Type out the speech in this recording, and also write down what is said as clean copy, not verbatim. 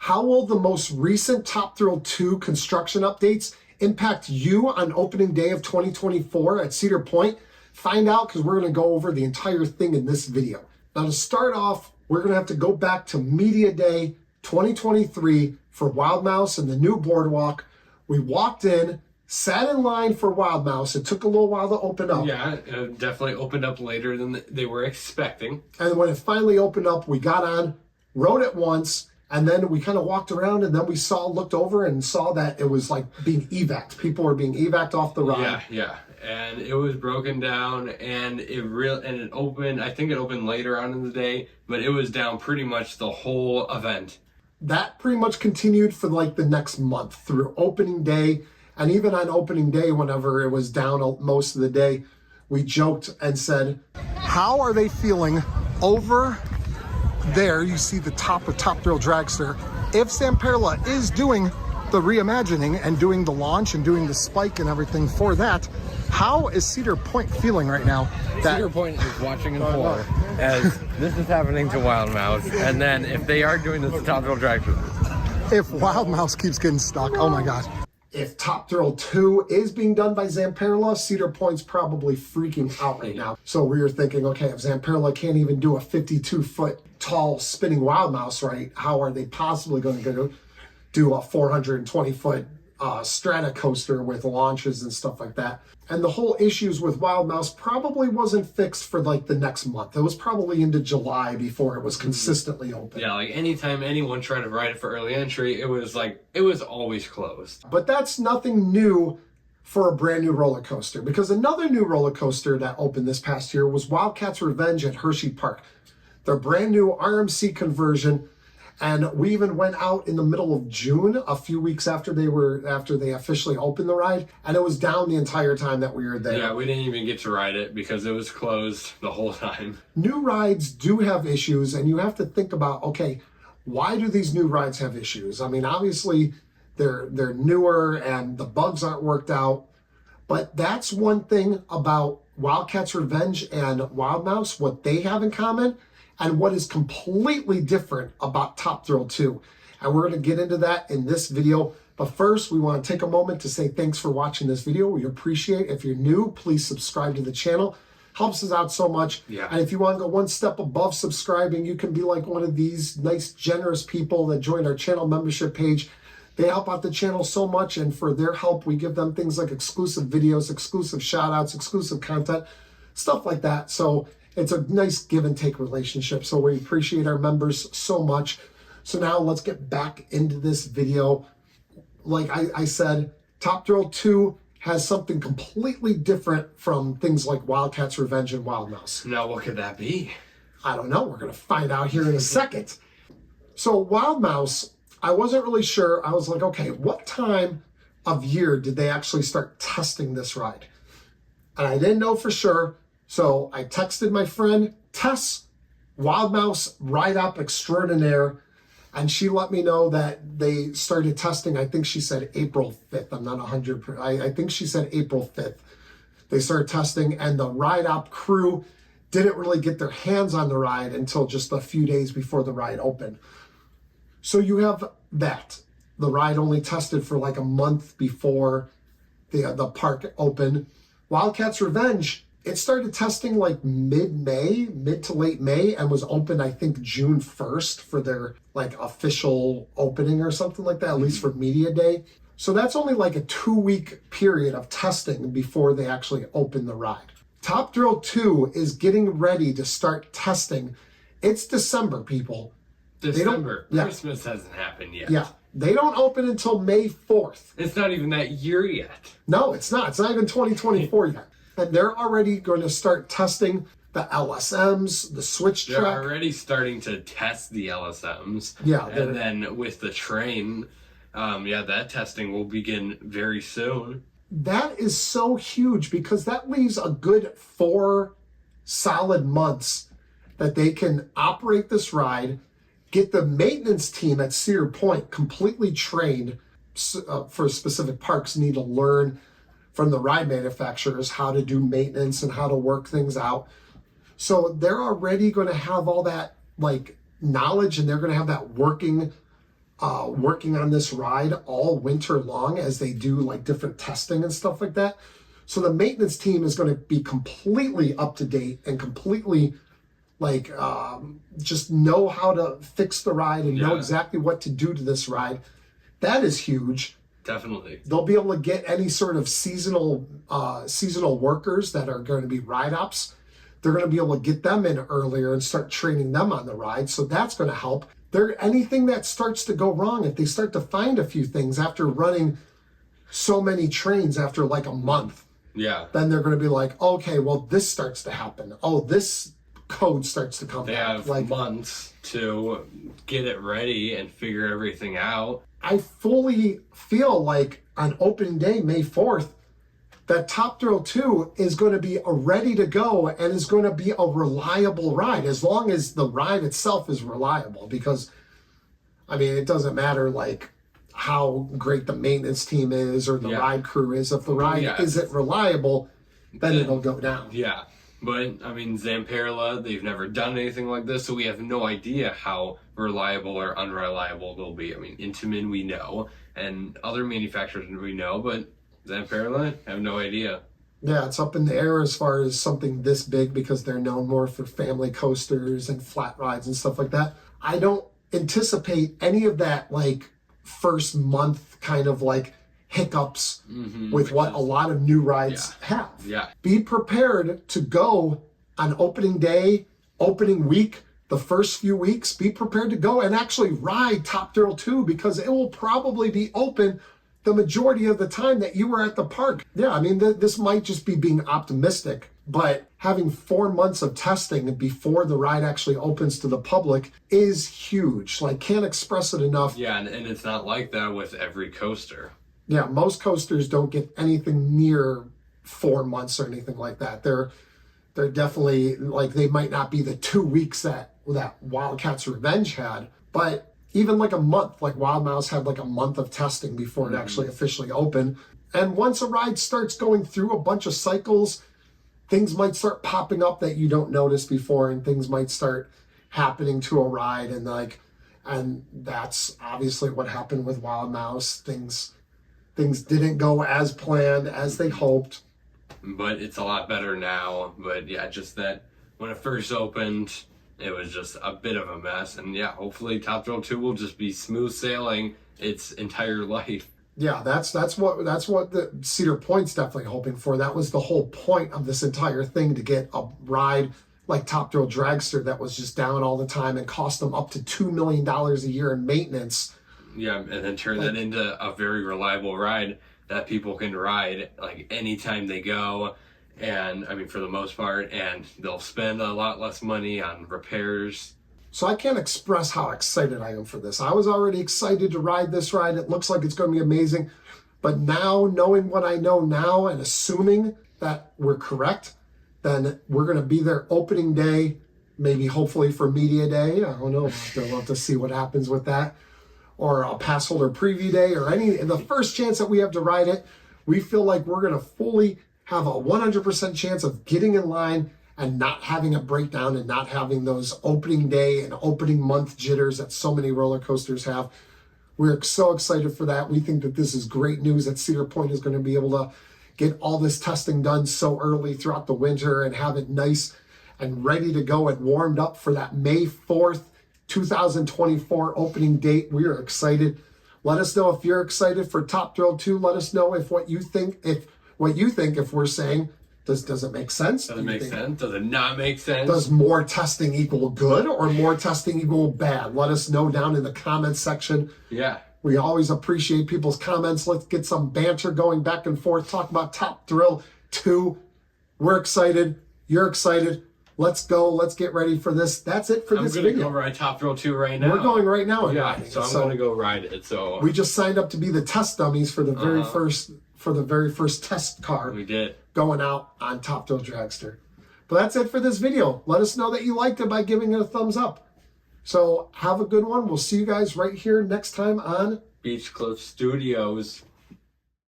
How will the most recent Top Thrill 2 construction updates impact you on opening day of 2024 at Cedar Point? Find out, because we're going to go over the entire thing in this video. Now, to start off, we're going to have to go back to Media Day 2023 for Wild Mouse and the new boardwalk. We walked in, sat in line for Wild Mouse. It took a little while to open up. Yeah, it definitely opened up later than they were expecting. And when it finally opened up, we got on, rode it once, and then we kind of walked around, and then we looked over and saw that it was like being evac'd. People were being evac'd off the ride. Yeah. And it was broken down, and it opened. I think it opened later on in the day, but it was down pretty much the whole event. That pretty much continued for like the next month through opening day. And even on opening day, whenever it was down most of the day, we joked and said, how are they feeling over there? You see the top of Top Thrill Dragster. If Zamperla is doing the reimagining and doing the launch and doing the spike and everything for that, how is Cedar Point feeling right now? Cedar Point is watching in horror as this is happening to Wild Mouse. And then if they are doing this to Top Thrill Dragster, if Wild Mouse keeps getting stuck, oh my God. If Top Thrill 2 is being done by Zamperla, Cedar Point's probably freaking out right now. So we were thinking, okay, if Zamperla can't even do a 52-foot tall spinning Wild Mouse right, how are they possibly going to do a 420-foot strata coaster with launches and stuff like that? And the whole issues with Wild Mouse probably wasn't fixed for like the next month. It was probably into July before it was consistently open. Yeah, like anytime anyone tried to ride it for early entry, it was always closed. But that's nothing new for a brand new roller coaster, because another new roller coaster that opened this past year was Wildcats Revenge at Hershey Park. Their brand new RMC conversion. And we even went out in the middle of June, a few weeks after they officially opened the ride, and it was down the entire time that we were there. Yeah, we didn't even get to ride it because it was closed the whole time. New rides do have issues, and you have to think about, okay, why do these new rides have issues? I mean, obviously they're newer and the bugs aren't worked out, but that's one thing about Wildcats Revenge and Wild Mouse, what they have in common, and what is completely different about Top Thrill 2. And we're going to get into that in this video. But first, we want to take a moment to say thanks for watching this video. We appreciate it. If you're new, please subscribe to the channel. Helps us out so much. Yeah. And if you want to go one step above subscribing, you can be like one of these nice, generous people that joined our channel membership page. They help out the channel so much, and for their help, we give them things like exclusive videos, exclusive shout-outs, exclusive content, stuff like that. So it's a nice give and take relationship. So we appreciate our members so much. So now let's get back into this video. Like I said, Top Thrill 2 has something completely different from things like Wildcats Revenge and Wild Mouse. Now, what could that be? I don't know. We're going to find out here in a second. So Wild Mouse, I wasn't really sure. I was like, okay, what time of year did they actually start testing this ride? And I didn't know for sure. So I texted my friend, Tess, Wild Mouse Ride Up Extraordinaire, and she let me know that they started testing. I think she said April 5th. I'm not 100%. I think she said April 5th. They started testing, and the Ride Up crew didn't really get their hands on the ride until just a few days before the ride opened. So you have that. The ride only tested for like a month before the park opened. Wildcats Revenge, it started testing like mid to late May, and was open, I think, June 1st for their like official opening or something like that, at least for Media Day. So that's only like a 2-week period of testing before they actually open the ride. Top Thrill 2 is getting ready to start testing. It's December, people. December. Christmas hasn't happened yet. Yeah. They don't open until May 4th. It's not even that year yet. No, it's not. It's not even 2024 yet. And they're already going to start testing the LSMs, the switch track. They're already starting to test the LSMs. Yeah. And then with the train, that testing will begin very soon. That is so huge, because that leaves a good 4 solid months that they can operate this ride, get the maintenance team at Cedar Point completely trained for specific parks, need to learn from the ride manufacturers how to do maintenance and how to work things out. So they're already going to have all that like knowledge, and they're going to have that working working on this ride all winter long as they do like different testing and stuff like that. So the maintenance team is going to be completely up to date and completely like just know how to fix the ride and know exactly what to do to this ride. That is huge. Definitely. They'll be able to get any sort of seasonal workers that are going to be ride ops. They're going to be able to get them in earlier and start training them on the ride. So that's going to help. Anything that starts to go wrong, if they start to find a few things after running so many trains after like a month, then they're going to be like, okay, well, this starts to happen. Oh, this code starts to come back. They have like months to get it ready and figure everything out. I fully feel like on opening day, May 4th, that Top Thrill 2 is going to be ready to go and is going to be a reliable ride, as long as the ride itself is reliable. Because, I mean, it doesn't matter like how great the maintenance team is or the ride crew is. If the ride isn't reliable, then it'll go down. Yeah. But, I mean, Zamperla, they've never done anything like this, so we have no idea how reliable or unreliable they'll be. I mean, Intamin we know, and other manufacturers we know, but Zamperla, I have no idea. Yeah, it's up in the air as far as something this big because they're known more for family coasters and flat rides and stuff like that. I don't anticipate any of that, like, first month kind of, like, hiccups with what a lot of new rides have. Yeah. Be prepared to go on opening day, opening week, the first few weeks. Be prepared to go and actually ride Top Thrill 2 because it will probably be open the majority of the time that you were at the park. Yeah, I mean, this might just be being optimistic, but having 4 months of testing before the ride actually opens to the public is huge. Like, can't express it enough. Yeah, and it's not like that with every coaster. Yeah, most coasters don't get anything near 4 months or anything like that. They're definitely, like, they might not be the 2 weeks that Wildcats Revenge had, but even like a month, like Wild Mouse had like a month of testing before it actually officially opened. And once a ride starts going through a bunch of cycles, things might start popping up that you don't notice before, and things might start happening to a ride, and that's obviously what happened with Wild Mouse. Things didn't go as planned as they hoped. But it's a lot better now. But yeah, just that when it first opened, it was just a bit of a mess. And yeah, hopefully Top Thrill 2 will just be smooth sailing its entire life. Yeah, that's what the Cedar Point's definitely hoping for. That was the whole point of this entire thing, to get a ride like Top Thrill Dragster that was just down all the time and cost them up to $2 million a year in maintenance. Yeah, and then turn that into a very reliable ride that people can ride like anytime they go. And I mean, for the most part, and they'll spend a lot less money on repairs. So I can't express how excited I am for this. I was already excited to ride this ride. It looks like it's going to be amazing. But now, knowing what I know now and assuming that we're correct, then we're going to be there opening day, maybe hopefully for media day. I don't know. We'll have to see what happens with that. Or a pass holder preview day, or the first chance that we have to ride it. We feel like we're going to fully have a 100% chance of getting in line and not having a breakdown and not having those opening day and opening month jitters that so many roller coasters have. We're so excited for that. We think that this is great news that Cedar Point is going to be able to get all this testing done so early throughout the winter and have it nice and ready to go and warmed up for that May 4th, 2024 opening date. We are excited. Let us know if you're excited for Top Thrill 2. Let us know what you think if we're saying, does it make sense? Does it make sense? Does it not make sense? Does more testing equal good or more testing equal bad? Let us know down in the comments section. Yeah. We always appreciate people's comments. Let's get some banter going back and forth. Talk about Top Thrill 2. We're excited. You're excited. Let's go. Let's get ready for this. That's it for this video. I'm going to go ride Top Thrill 2 right now. We're going right now. So I'm going to go ride it. So we just signed up to be the test dummies for the very first test car. We did. Going out on Top Thrill Dragster. But that's it for this video. Let us know that you liked it by giving it a thumbs up. So have a good one. We'll see you guys right here next time on Beach Cliff Studios.